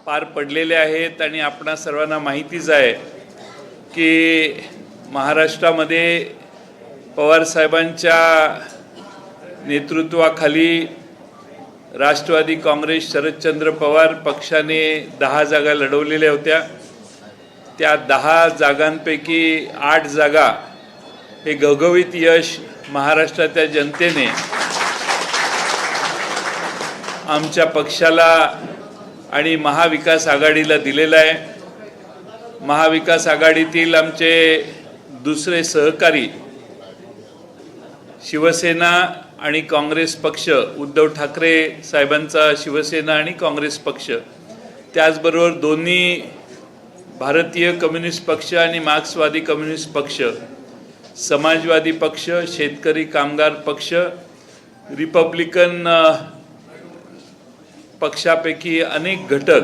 पार पडलेले आहेत आणि आपणा सर्वांना माहितीच आहे की महाराष्ट्रामध्ये पवार साहेबांच्या नेतृत्वाखाली राष्ट्रवादी काँग्रेस शरदचंद्र पवार पक्षाने 10 जागा लढवलेल्या होत्या। त्या 10 जागांपैकी 8 जागा हे घवघवीत यश महाराष्ट्राच्या जनतेने आमच्या पक्षाला आणि महाविकास आघाडीला दिलेला आहे। महाविकास आघाडीतील आमचे दुसरे सहकारी शिवसेना आणि काँग्रेस पक्ष, उद्धव ठाकरे साहेबांचा शिवसेना आणि काँग्रेस पक्ष, त्याचबरोबर दोन्ही भारतीय कम्युनिस्ट पक्ष आणि मार्क्सवादी कम्युनिस्ट पक्ष, समाजवादी पक्ष, शेतकरी कामगार पक्ष, रिपब्लिकन पक्षापैकी अनेक घटक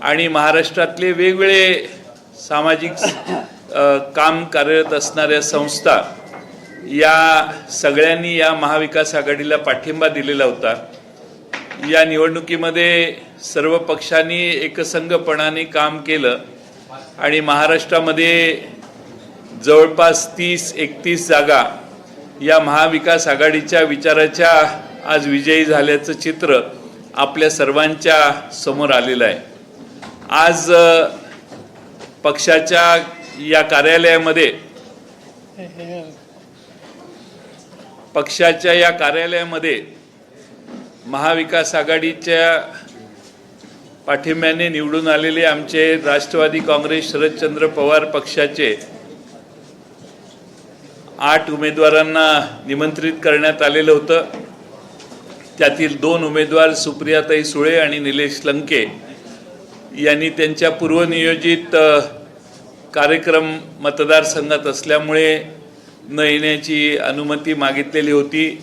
आणि महाराष्ट्रातले वेगवेगळे सामाजिक काम कार्यरत असणाऱ्या संस्था या सगळ्यांनी या महाविकास आघाडीला पाठिंबा दिलेला होता। या निवडणुकीमध्ये सर्व पक्षांनी एकसंघपणाने काम केलं आणि महाराष्ट्रामध्ये जवळपास 30-31 जागा या महाविकास आघाडीच्या विचाराच्या आज विजयी झाल्याचं चित्र आपल्या सर्वांच्या समोर आलेलं आहे। आज पक्षाच्या या कार्यालयामध्ये महाविकास आघाडीच्या पाठिंब्याने निवडून आलेले आमचे राष्ट्रवादी काँग्रेस शरदचंद्र पवार पक्षाचे 8 उमेदवारांना निमंत्रित करण्यात आलेलं होतं। त्यातील 2 उमेदवार सुप्रियाताई सुळे आणि निलेश लंके यांनी त्यांच्या पूर्वनियोजित कार्यक्रम मतदारसंघात असल्यामुळे न येण्याची अनुमती मागितलेली होती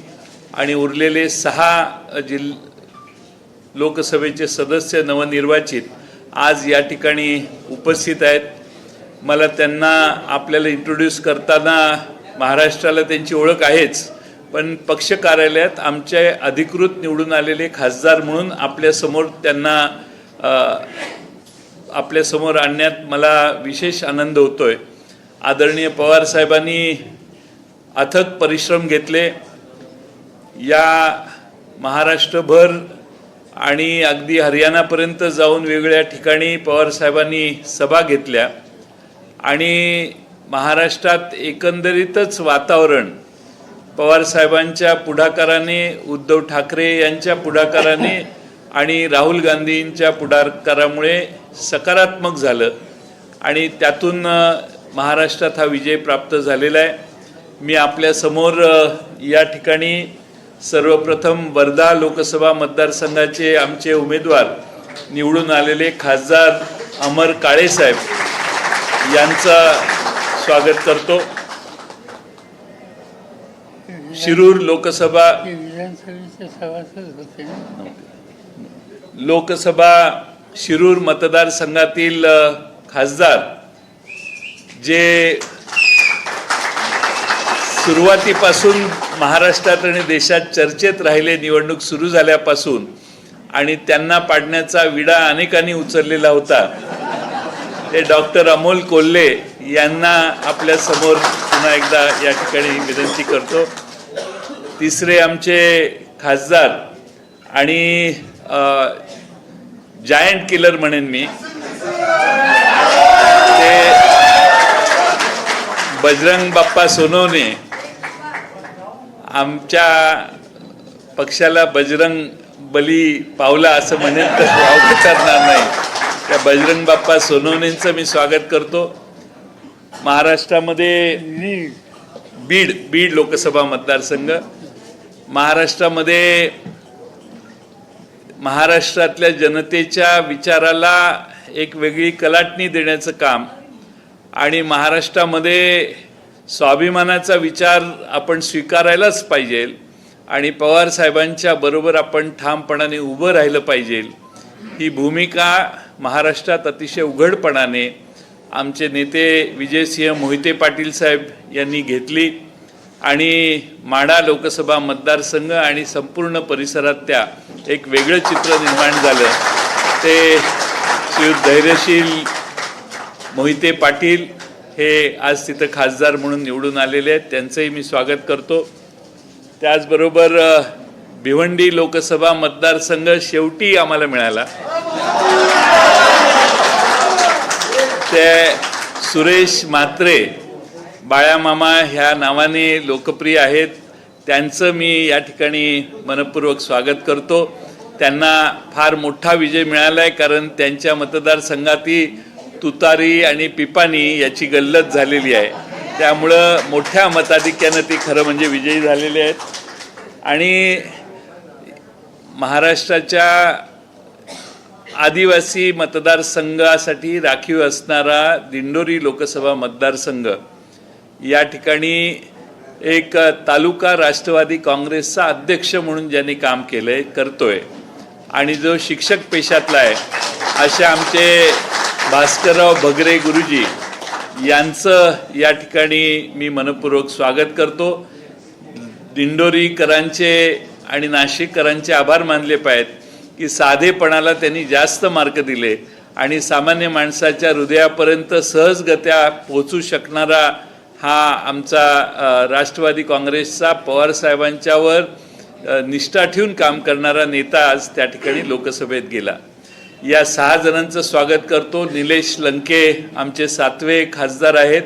आणि उरलेले 6 लोकसभेचे सदस्य नवनिर्वाचित आज या ठिकाणी उपस्थित आहेत। मला त्यांना आपल्याला इंट्रोड्यूस करताना महाराष्ट्राला त्यांची ओळख आहेच, पण पक्ष कार्यालयात आमचे अधिकृत निवडून आलेले खासदार म्हणून आपल्यासमोर आणण्यात मला विशेष आनंद होतोय। आदरणीय पवार साहेबांनी अथक परिश्रम घेतले। या महाराष्ट्रभर आणि अगदी हरियाणापर्यंत जाऊन वेगवेगळ्या ठिकाणी पवार साहेबांनी सभा घेतल्या आणि महाराष्ट्रात एकंदरीतच वातावरण पवार साहेबांच्या पुढाकाराने, उद्धव ठाकरे यांच्या पुढाकाराने आणि राहुल गांधींच्या पुढाकारामुळे सकारात्मक झालं आणि त्यातून महाराष्ट्रात हा विजय प्राप्त झालेला आहे। मी आपल्या समोर या ठिकाणी सर्वप्रथम वर्धा लोकसभा मतदारसंघाचे आमचे उमेदवार निवडून आलेले खासदार अमर काळे साहेब यांचं स्वागत करतो। शिरूर लोकसभा शिरूर मतदारसंघातील खासदार जे सुरुवातीपासून महाराष्ट्रात आणि देशात चर्चेत राहिले निवडणूक सुरू झाल्यापासून आणि त्यांना पाडण्याचा विडा अनेकांनी उचललेला होता, ते डॉक्टर अमोल कोल्हे यांना आपल्या समोर पुन्हा एकदा या ठिकाणी विनंती करतो। तिसरे आमचे खासदार आणि जायंट किलर म्हणेन मी, ते बजरंग बाप्पा सोनवणे। आमच्या पक्षाला बजरंग बली पावला असं म्हणेल तर वाव ठरणार नाही। त्या बजरंग बाप्पा सोनवणेंचं मी स्वागत करतो। महाराष्ट्रामध्ये बीड लोकसभा मतदारसंघ, महाराष्ट्रातल्या जनतेच्या विचाराला एक वेगळी कलाटणी देण्याचं काम आणि महाराष्ट्रामध्ये स्वाभिमानाचा विचार आपण स्वीकारायलाच पाहिजे आणि पवार साहेबांच्या बरोबर आपण ठामपणाने उभं राहिलं पाहिजे, ही भूमिका महाराष्ट्रात अतिशय उघडपणाने आमचे नेते विजयसिंह मोहिते पाटील साहेब यांनी घेतली आणि माढा लोकसभा मतदारसंघ आणि संपूर्ण परिसरात त्या एक वेगळं चित्र निर्माण झालं। ते श्रीयुत धैर्यशील मोहिते पाटील हे आज तिथं खासदार म्हणून निवडून आलेले आहेत, त्यांचंही मी स्वागत करतो. त्याचबरोबर भिवंडी लोकसभा मतदारसंघ शेवटी आम्हाला मिळाला. ते सुरेश म्हात्रे बाळामामा ह्या नावाने लोकप्रिय आहेत, त्यांचं मी या ठिकाणी मनपूर्वक स्वागत करतो. त्यांना फार मोठा विजय मिळाला आहे, कारण त्यांच्या मतदारसंघातही तुतारी आणि पिपाणी याची गल्लत झालेली आहे. त्यामुळं मोठ्या मताधिक्यानं ती खरं म्हणजे विजयी झालेली आहेत. आणि महाराष्ट्राच्या आदिवासी मतदारसंघासाठी राखीव असणारा दिंडोरी लोकसभा मतदारसंघ या ठिकाणी एक तालुका राष्ट्रवादी काँग्रेसचा अध्यक्ष म्हणून ज्यांनी काम केलंय करतोय आणि जो शिक्षक पेशातला आहे असे आमचे भास्करराव भगरे गुरुजी यांचं या ठिकाणी मी मनपूर्वक स्वागत करतो. दिंडोरीकरांचे आणि नाशिककरांचे आभार मानले पाहिजेत की साधेपणाला त्यांनी जास्त मार्क दिले आणि सामान्य माणसाच्या हृदयापर्यंत सहजगत्या पोहोचू शकणारा हा आमचा राष्ट्रवादी काँग्रेसचा पवारसाहेबांच्यावर निष्ठा ठेवून काम करणारा नेता आज त्या ठिकाणी लोकसभेत गेला. या 6 जणांचं स्वागत करतो. निलेश लंके आमचे 7वे खासदार आहेत.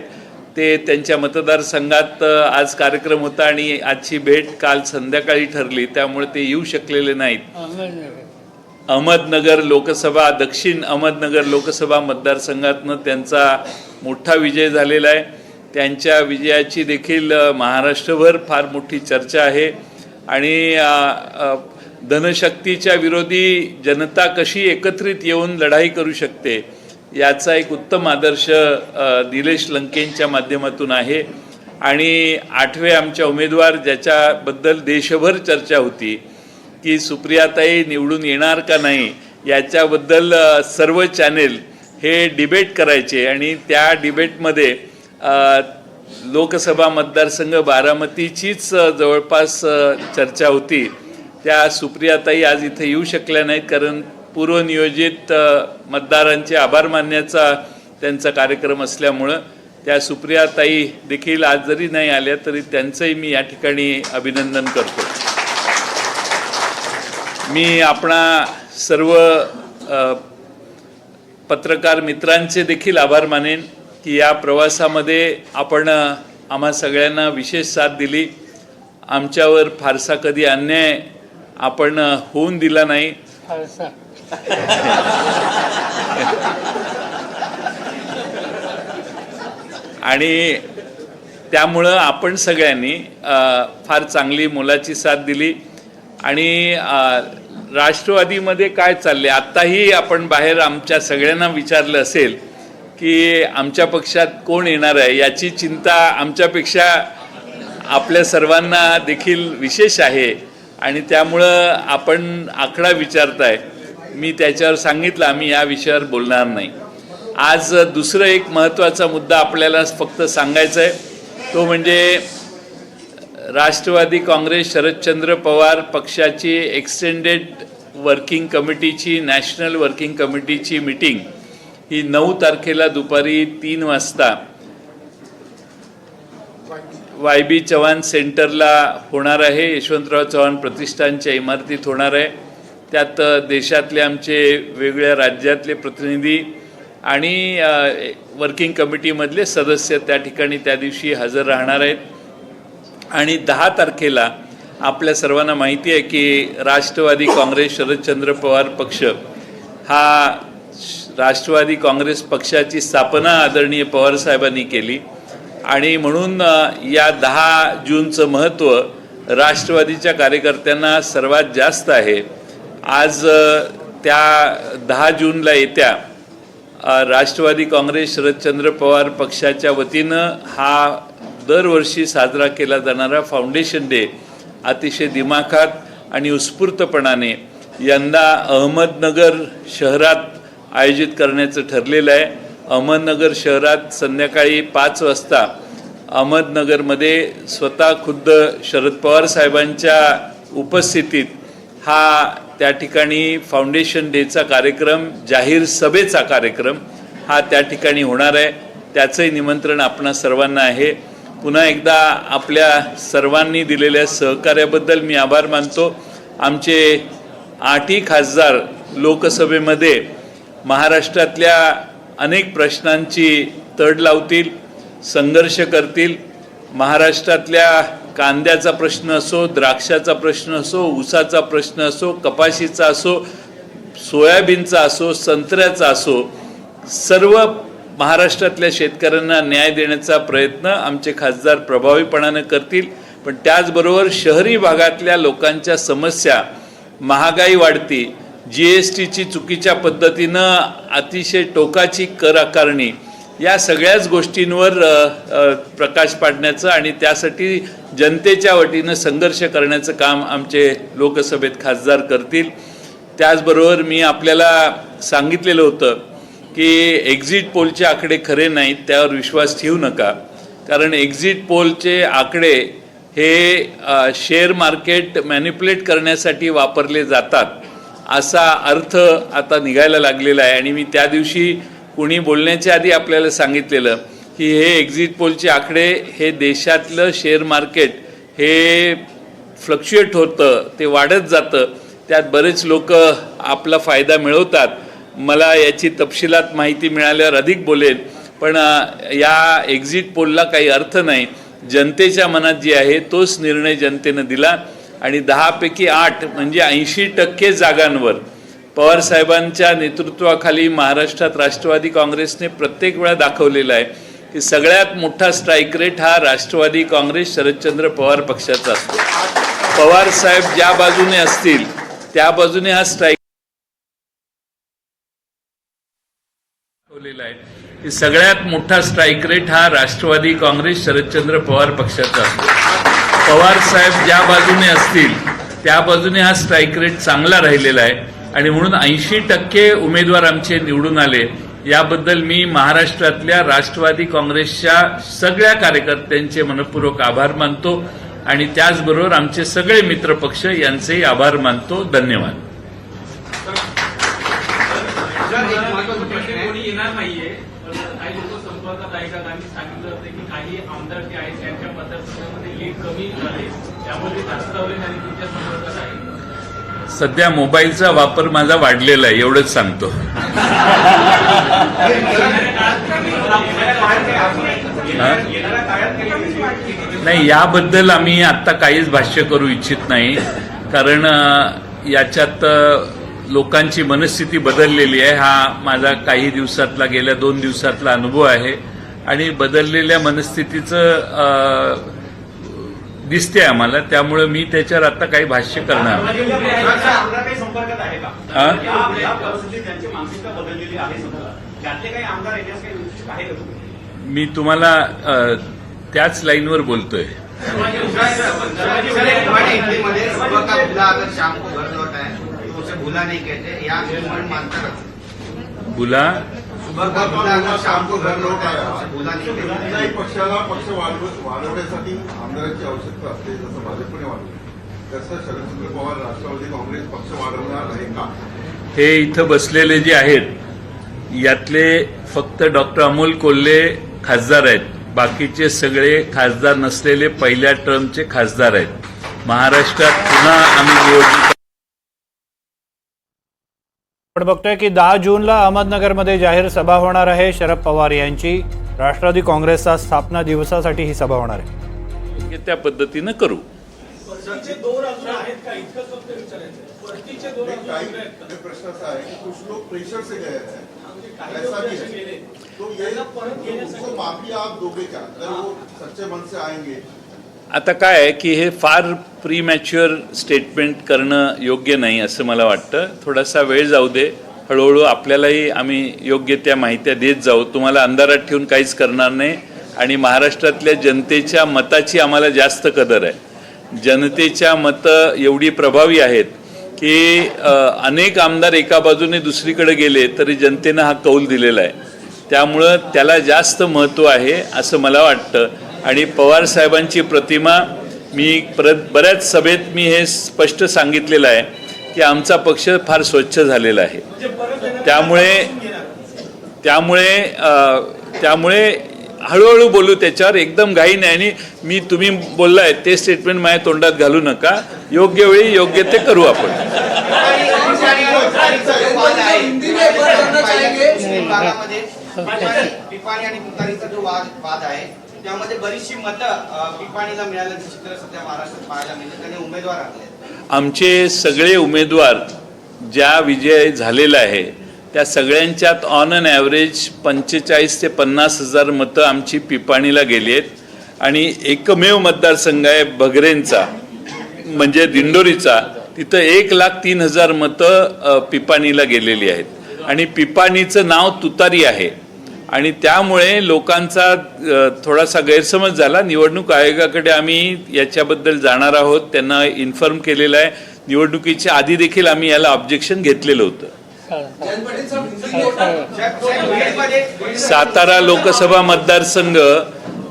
ते त्यांच्या मतदारसंघात आज कार्यक्रम होता आणि आजची भेट काल संध्याकाळी ठरली, त्यामुळे ते येऊ शकलेले नाहीत. अहमदनगर लोकसभा, दक्षिण अहमदनगर लोकसभा मतदारसंघातनं त्यांचा मोठा विजय झालेला आहे. त्यांच्या विजयाची देखील महाराष्ट्रभर फार मोठी चर्चा आहे आणि धनशक्तीच्या विरोधी जनता कशी एकत्रित येऊन लढाई करू शकते याचा एक उत्तम आदर्श निलेश लंकेंच्या माध्यमातून आहे. आणि 8वे आमच्या उमेदवार ज्याच्याबद्दल देशभर चर्चा होती की सुप्रियाताई निवडून येणार का नाही, याच्याबद्दल सर्व चॅनेल हे डिबेट करायचे आणि त्या डिबेटमध्ये लोकसभा मतदारसंघ बारामतीचीच जवळपास चर्चा होती. त्या सुप्रियाताई आज इथे येऊ शकल्या नाहीत, कारण पूर्वनियोजित मतदारांचे आभार मानण्याचा त्यांचा कार्यक्रम असल्यामुळं त्या सुप्रियाताई देखील आज जरी नाही आल्या तरी त्यांचंही मी या ठिकाणी अभिनंदन करतो. मी आपणा सर्व पत्रकार मित्रांचे देखील आभार मानेन की या प्रवासामध्ये आपण आम्हा सगळ्यांना विशेष साथ दिली. आमच्यावर फारसा कधी अन्याय आपण होऊन दिला नाही. आणि त्यामुळं आपण सगळ्यांनी फार चांगली मोलाची साथ दिली. आणि राष्ट्रवादीमध्ये काय चालले, आत्ताही आपण बाहेर आमच्या सगळ्यांना विचारलं असेल की आमच्या पक्षात कोण येणार आहे, याची चिंता आमच्यापेक्षा आपल्या सर्वांना देखील विशेष आहे. आणि त्यामुळं आपण आकडा विचारताय, मी त्याच्यावर सांगितलं आम्ही या विषयावर बोलणार नाही. आज दुसरं एक महत्त्वाचा मुद्दा आपल्याला फक्त सांगायचा आहे, तो म्हणजे राष्ट्रवादी काँग्रेस शरदचंद्र पवार पक्षाची एक्सटेंडेड वर्किंग कमिटीची, नॅशनल वर्किंग कमिटीची मीटिंग ही 9 तारखेला दुपारी 3 वाजता YB चव्हाण सेंटरला होणार आहे. यशवंतराव चव्हाण प्रतिष्ठानच्या इमारतीत होणार आहे. त्यात देशातले आमचे वेगवेगळ्या राज्यातले प्रतिनिधी आणि वर्किंग कमिटीमधले सदस्य त्या ठिकाणी त्या दिवशी हजर राहणार आहेत. आणि 10 तारखेला आपल्या सर्वांना माहिती आहे की राष्ट्रवादी काँग्रेस शरदचंद्र पवार पक्ष हा राष्ट्रवादी काँग्रेस पक्षाची स्थापना आदरणीय पवारसाहेबांनी केली आणि म्हणून या 10 जूनचं महत्त्व राष्ट्रवादीच्या कार्यकर्त्यांना सर्वात जास्त आहे. आज त्या 10 जूनला येत्या राष्ट्रवादी काँग्रेस शरदचंद्र पवार पक्षाच्या वतीनं हा दरवर्षी साजरा केला जाणारा फाउंडेशन डे अतिशय दिमाखात आणि उत्स्फूर्तपणाने यंदा अहमदनगर शहरात आयोजित करण्याचं ठरलेलं आहे. अहमदनगर शहरात संध्याकाळी 5 वाजता अहमदनगरमध्ये स्वतः खुद्द शरद पवार साहेबांच्या उपस्थितीत हा त्या ठिकाणी फाउंडेशन डेचा कार्यक्रम, जाहीर सभेचा कार्यक्रम हा त्या ठिकाणी होणार आहे. त्याचंही निमंत्रण आपणा सर्वांना आहे. पुन्हा एकदा आपल्या सर्वांनी दिलेल्या सहकार्याबद्दल मी आभार मानतो. आमचे 8ही खासदार लोकसभेमध्ये महाराष्ट्रातल्या अनेक प्रश्नांची तड लावतील, संघर्ष करतील. महाराष्ट्रातल्या कांद्याचा प्रश्न असो, द्राक्षाचा प्रश्न असो, ऊसाचा प्रश्न असो, कपाशीचा असो, सोयाबीनचा असो, संत्र्याचा असो, सर्व महाराष्ट्रातल्या शेतकऱ्यांना न्याय देण्याचा प्रयत्न आमचे खासदार प्रभावीपणाने करतील. पण त्याचबरोबर शहरी भागातल्या लोकांच्या समस्या, महागाई वाढती, GSTची चुकीच्या पद्धतीनं अतिशय टोकाची कर आकारणी, या सगळ्याच गोष्टींवर प्रकाश पाडण्याचं आणि त्यासाठी जनतेच्या वतीनं संघर्ष करण्याचं काम आमचे लोकसभेत खासदार करतील. त्याचबरोबर मी आपल्याला सांगितलेलं होतं की एक्झिट पोलचे आकडे खरे नाहीत, त्यावर विश्वास ठेवू नका. कारण एक्झिट पोलचे आकडे हे शेअर मार्केट मॅनिप्युलेट करण्यासाठी वापरले जातात असा अर्थ आता निघायला लागलेला आहे. आणि मी त्या दिवशी कुणी बोलण्याच्या आधी आपल्याला सांगितलेलं की हे एक्झिट पोलचे आकडे हे देशातलं शेअर मार्केट हे फ्लक्च्युएट होतं, ते वाढत जातं, त्यात बरेच लोक आपला फायदा मिळवतात. मला याची तपशिलात माहिती मिळाल्यावर अधिक बोलेन. पण या एक्झिट पोलला काही अर्थ नाही. जनतेच्या मनात जे आहे तोच निर्णय जनतेनं दिला आणि 10 पैकी 8 म्हणजे 80% जागांवर पवारसाहेबांच्या नेतृत्वाखाली महाराष्ट्रात राष्ट्रवादी काँग्रेसने प्रत्येक वेळा दाखवलेला आहे की सगळ्यात मोठा स्ट्राईक रेट हा राष्ट्रवादी काँग्रेस शरदचंद्र पवार पक्षाचा असतो. पवारसाहेब ज्या बाजूने असतील त्या बाजूने हा स्ट्राईक दाखवलेला आहे की सगळ्यात मोठा स्ट्राईक रेट हा राष्ट्रवादी काँग्रेस शरदचंद्र पवार पक्षाचा असतो. पवारसाहेब ज्या बाजूने असतील त्या बाजूने हा स्ट्राईक रेट चांगला राहिलेला आहे आणि म्हणून 80% उमेदवार आमचे निवडून आले. याबद्दल मी महाराष्ट्रातल्या राष्ट्रवादी काँग्रेसच्या सगळ्या कार्यकर्त्यांचे मनपूर्वक आभार मानतो आणि त्याचबरोबर आमचे सगळे मित्रपक्ष यांचेही आभार मानतो. धन्यवाद. येणार नाहीये, काही लोक संपर्कात आहेत आणि सांगितलं होतं की काही आमदार जे आहेत त्यांच्या मतदारसंघामध्ये लीड कमी झाले, त्यामध्ये राष्ट्रवादी आणि तुमच्या संपर्कात आहे. सध्या मोबाईलचा वापर माझा वाढलेला आहे एवढंच सांगतो. नाही, याबद्दल आम्ही आता काहीच भाष्य करू इच्छित नाही. कारण याच्यात लोकांची मनस्थिती बदललेली आहे. हा माझा काही दिवसातला, गेल्या 2 दिवसातला अनुभव आहे आणि बदललेल्या मनस्थितीचं दिसते आम्हाला. त्यामुळे मी त्याच्यावर आता काही भाष्य करणार नाही. मी तुम्हाला त्याच लाईनवर बोलतोय. बुला पक्षाला पक्ष वाढवण्यासाठी आमदारांची आवश्यकता असते, जसं भाजपने वाढवलं तसं शरदचंद्र पवार राष्ट्रवादी काँग्रेस पक्ष वाढवणार आहे का? हे इथं बसलेले जे आहेत यातले फक्त डॉक्टर अमोल कोल्हे खासदार आहेत. बाकीचे सगळे खासदार नसलेले पहिल्या टर्मचे खासदार आहेत. महाराष्ट्रात पुन्हा आम्ही निवडणूक आपण बघतोय की 10 जूनला अहमदनगरमध्ये जाहीर सभा होणार आहे. शरद पवार यांची राष्ट्रवादी काँग्रेसचा स्थापना दिवसासाठी ही सभा होणार आहे. त्या पद्धतीनं करू. प्रश्न असा आहे की कुछ लोग प्रेशर से गए हैं, ऐसा भी है तो ये उसको माफी आप दोगे क्या अगर वो सच्चे मन से आएंगे? आता काय आहे की हे फार प्रीमॅच्युअर स्टेटमेंट करणं योग्य नाही असं मला वाटतं. थोडासा वेळ जाऊ दे, हळूहळू आपल्यालाही आम्ही योग्य त्या माहित्या देत जाऊ. तुम्हाला अंधारात ठेवून काहीच करणार नाही आणि महाराष्ट्रातल्या जनतेच्या मताची आम्हाला जास्त कदर आहे. जनतेच्या मतं एवढी प्रभावी आहेत की अनेक आमदार एका बाजूने दुसरीकडे गेले तरी जनतेनं हा कौल दिलेला आहे. त्यामुळं त्याला जास्त महत्त्व आहे असं मला वाटतं. आणि पवार साहेबांची प्रतिमा मी बऱ्याच सभेत मी हे स्पष्ट सांगितलेलं आहे की आमचा पक्ष फार स्वच्छ झालेला आहे. त्यामुळे हळूहळू बोलू त्याच्यावर, एकदम घाई नाही. आणि तुम्ही बोललाय ते स्टेटमेंट माझ्या तोंडात घालू नका. योग्य वेळी योग्य ते करू आपण. पिपाणी आणि तुतारीचा जो वाद आहे त्यामध्ये बरीचशी मतं पिपाणीला मिळाल्याचं चित्र सध्या महाराष्ट्रात पाहायला मिळतं. त्याने उमेदवार आणले. आमचे सगळे उमेदवार ज्या विजय झालेला आहे त्या सगळ्यांच्यात ऑन अन ॲव्हरेज 45,000 ते 50,000 मतं आमची पिपाणीला गेली आहेत. आणि एकमेव मतदारसंघ आहे भगरेंचा, म्हणजे दिंडोरीचा, तिथं 1,03,000 मतं पिपाणीला गेलेली आहेत. आणि पिपाणीचं नाव तुतारी आहे. आणि त्यामुळे लोकांचा थोडासा गैरसमज झाला. निवडणूक आयोगाकडे आम्ही याच्याबद्दल जाणार आहोत, त्यांना इन्फॉर्म केलेलं आहे. निवडणुकीच्या आधी देखील आम्ही याला ऑब्जेक्शन घेतलेलं होतं. सातारा लोकसभा मतदारसंघ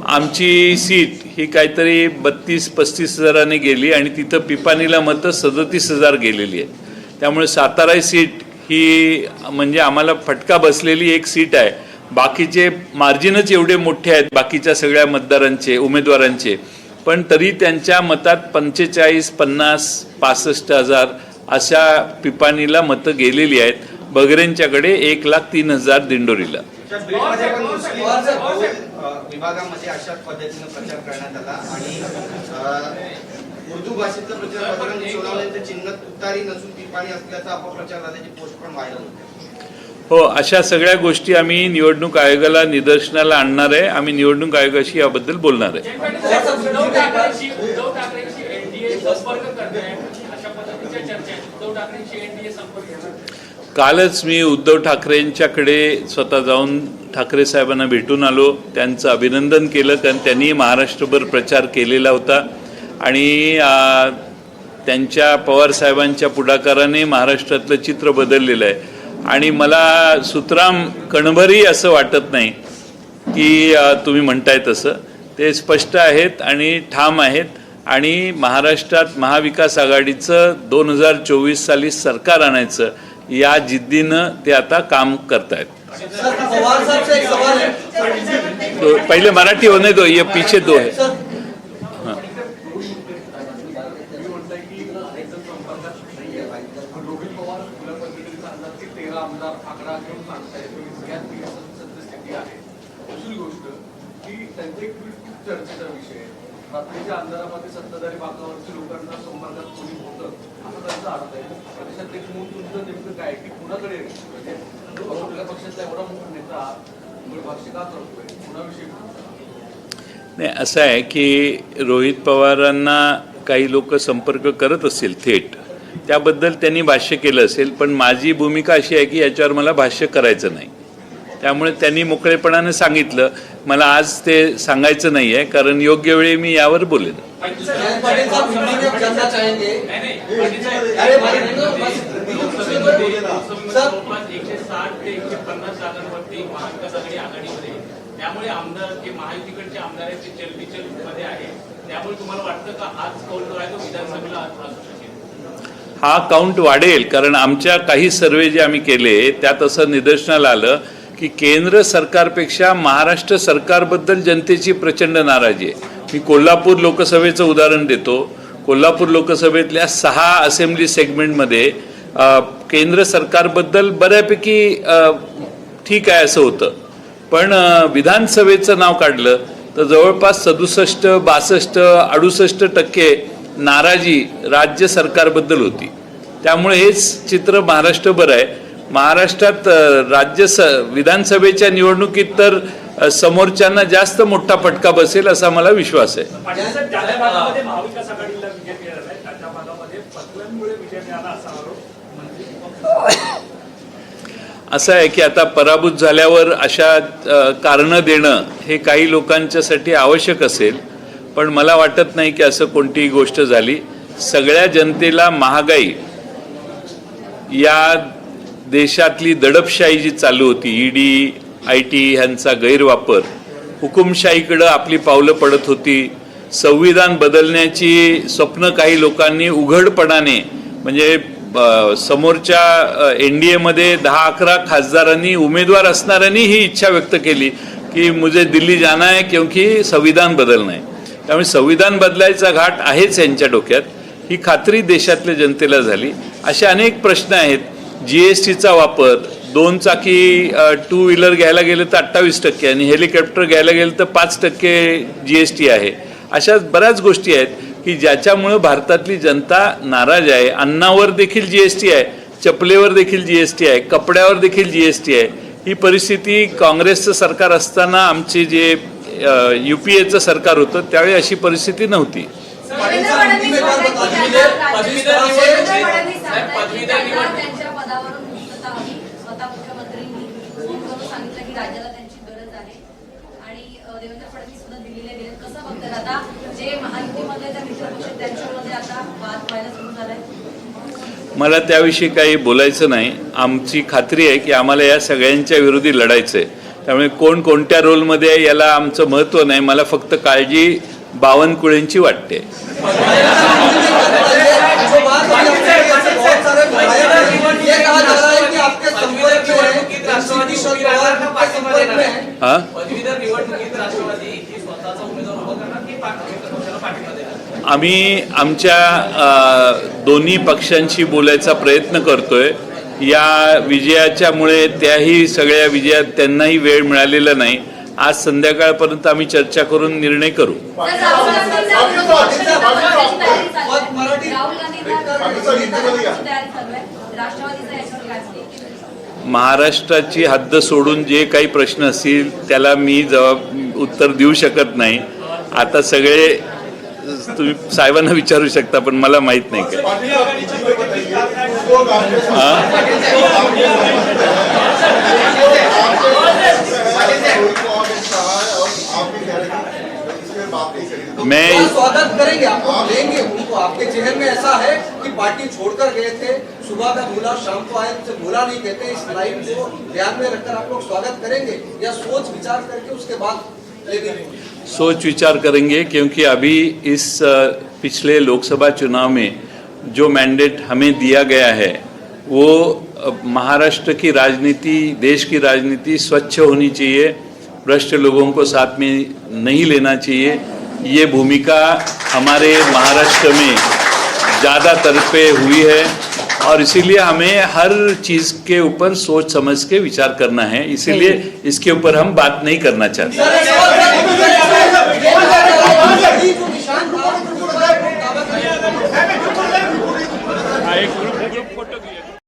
आमची सीट ही काहीतरी 32-35 हजाराने गेली आणि तिथं पिपाणीला मतं 37,000 गेलेली आहेत. त्यामुळे सातारा सीट ही म्हणजे आम्हाला फटका बसलेली एक सीट आहे. बाकीचे मार्जिनच एवढे मोठे आहेत बाकीच्या सगळ्या मतदारांचे, उमेदवारांचे, पण तरी त्यांच्या मतात 45, 50, 65,000 अशा पिपाणीला मतं गेलेली आहेत. बगरेंच्याकडे 1,03,000 दिंडोरीला. विभागामध्ये अशाच पद्धतीनं प्रचार करण्यात आला आणि उर्दू भाषेतलं प्रचार सोलावण्याचं चिन्ह तुतारी नसून पिपाणी असल्याचा अपप्रचार झाल्याची पोस्ट पण व्हायरल होते. हो, अशा सगळ्या गोष्टी आम्ही निवडणूक आयोगाला निदर्शनाला आणणार आहे. आम्ही निवडणूक आयोगाशी याबद्दल बोलणार आहे. उद्धव ठाकरेंशी एनडीए संपर्क करते अशा पद्धतीच्या चर्चा आहेत. उद्धव ठाकरेंशी एनडीए संपर्क करणार. कालच मी उद्धव ठाकरेंच्याकडे स्वतः जाऊन ठाकरे साहेबांना भेटून आलो. त्यांचं अभिनंदन केलं, कारण त्यांनी महाराष्ट्रभर प्रचार केलेला होता आणि त्यांच्या पवार साहेबांच्या पुढाकाराने महाराष्ट्रातलं चित्र बदललेलं आहे. आणि मला सुतराम कणभरही असं वाटत नाही की तुम्ही म्हणताय तसं. ते स्पष्ट आहेत आणि ठाम आहेत. आणि महाराष्ट्रात महाविकास आघाडीचं 2024 साली सरकार आणायचं या जिद्दीनं ते आता काम करतायत. तो पहले मराठी होने दो, ये पीछे दो है. रात्रीच्या अंधारामध्ये सत्ताधारी बाकावरच्या लोकांना संपर्कात कोणी होतं असं त्यांचा अर्थ आहे. प्रदेशात एक मूळ तुमचं नेमकं काय की कुणाकडे म्हणजे आपल्या पक्षाचा एवढा मोठा नेता भाष्य का करतोय, कुणाविषयी? नाही, असं आहे की रोहित पवारांना काही लोक संपर्क करत असतील थेट, त्याबद्दल त्यांनी भाष्य केलं असेल. पण माझी भूमिका अशी आहे की याच्यावर मला भाष्य करायचं नाही. त्यामुळे त्यांनी मोकळेपणाने सांगितलं. मला आज ते सांगायचं नाही आहे, कारण योग्य वेळी मी यावर बोलेन. त्यामुळे आमदार जे महायुतीकडचे आमदार आहेत ते चलबिचल मध्ये आहे. त्यामुळे तुम्हाला वाटतं का हाच कौल जो आहे तो विधानसभेला असू शकेल? हा काउंट वाढेल, कारण आमच्या काही सर्वे जे आम्ही केले त्यात असं निदर्शनाला आलं की केंद्र सरकारपेक्षा महाराष्ट्र सरकारबद्दल जनतेची प्रचंड नाराजी आहे. मी कोल्हापूर लोकसभेचं उदाहरण देतो. कोल्हापूर लोकसभेतल्या 6 असेंब्ली सेगमेंटमध्ये केंद्र सरकारबद्दल बऱ्यापैकी ठीक आहे असं होतं. पण विधानसभेचं नाव काढलं तर जवळपास 67, 62, 68% नाराजी राज्य सरकारबद्दल होती. त्यामुळे हेच चित्र महाराष्ट्रभर आहे. महाराष्ट्रात विधानसभेच्या निवडणुकीत तर समोरच्यांना जास्त मोठा फटका बसेल असा मला विश्वास आहे. महाविकास आघाडीला विजय मिळाला आहे, त्या भागामध्ये पटलांमुळे विजय मिळाला असा आरोप. असं आहे की आता पराभूत झाल्यावर अशा कारणं देणं हे काही लोकांच्यासाठी आवश्यक असेल, पण मला वाटत नाही की असं कोणतीही गोष्ट झाली. सगळ्या जनतेला महागाई, या देशातली दडपशाही जी चालू होती, ईडी, IT ह्यांचा गैरवापर, हुकुमशाहीकडं आपली पावलं पडत होती, संविधान बदलण्याची स्वप्न काही लोकांनी उघडपणाने म्हणजे समोरच्या NDA-मध्ये 10-11 खासदारांनी उमेदवार असणाऱ्यांनी ही इच्छा व्यक्त केली की मुझे दिल्ली जाना है क्योंकि संविधान बदलना है. त्यामुळे संविधान बदलायचा घाट आहेच यांच्या डोक्यात. ही खात्री देशातल्या जनतेला झाली. असे अनेक प्रश्न आहेत. GSTचा वापर, 2 चाकी 2 व्हीलर घ्यायला गेलं तर 28% आणि हेलिकॉप्टर घ्यायला गेलं तर 5% GST आहे. अशा बऱ्याच गोष्टी आहेत की ज्याच्यामुळं भारतातली जनता नाराज आहे. अन्नावर देखील GST आहे, चपलेवर देखील GST आहे, कपड्यावर देखील GST आहे. ही परिस्थिती काँग्रेसचं सरकार असताना आमचे जे UPAचं सरकार होतं त्यावेळी अशी परिस्थिती नव्हती. देवेंद्र फडणवीस त्यांच्या पदावरून मुक्तता हवी. स्वतः मुख्यमंत्र्यांनी फोन करून सांगितलं की राज्याला त्यांची गरज आहे आणि देवेंद्र फडणवीस सुद्धा दिल्लीला गेले. कसं बघतात आता जे महायुतीमधले त्या मित्रपक्ष त्यांच्यामध्ये आता वाद व्हायला सुरू झालाय? मला त्याविषयी काही बोलायचं नाही. आमची खात्री आहे की आम्हाला या सगळ्यांच्या विरोधी लढायचं आहे. त्यामुळे कोण कोणत्या रोलमध्ये आहे याला आमचं महत्त्व नाही. मला फक्त काळजी बावनकुळेंची वाटते. हा, आम्ही आमच्या दोन्ही पक्षांशी बोलायचा प्रयत्न करतोय. या विजयाच्यामुळे त्याही सगळ्या विजयात त्यांनाही वेळ मिळालेला नाही. आज संध्याकाळपर्यंत आम्ही चर्चा करून निर्णय करू. राहुल गांधींना राष्ट्रवादीचा याच्यावर काय सांगेल? महाराष्ट्राची हद्द सोडून जे काही प्रश्न असतील त्याला मी उत्तर देऊ शकत नाही. आता सगळे तुम्ही साहेबांना विचारू शकता पण मला माहित नाही काय. मैं स्वागत करेंगे, आपको लेंगे उनको. आपके चेहरे में ऐसा है कि पार्टी छोड़कर गए थे, सुबह का भूला शाम को आए, उनसे भूला नहीं कहते. इस लाइन को ध्यान में रखकर आप लोग स्वागत करेंगे या सोच विचार करके उसके बाद लेंगे? सोच विचार करेंगे क्योंकि अभी इस पिछले लोकसभा चुनाव में जो मैंडेट हमें दिया गया है वो महाराष्ट्र की राजनीति, देश की राजनीति स्वच्छ होनी चाहिए. भ्रष्ट लोगों को साथ में नहीं लेना चाहिए. ये भूमिका हमारे महाराष्ट्र में ज़्यादातर पे हुई है और इसीलिए हमें हर चीज़ के ऊपर सोच समझ के विचार करना है. इसीलिए इसके ऊपर हम बात नहीं करना चाहते.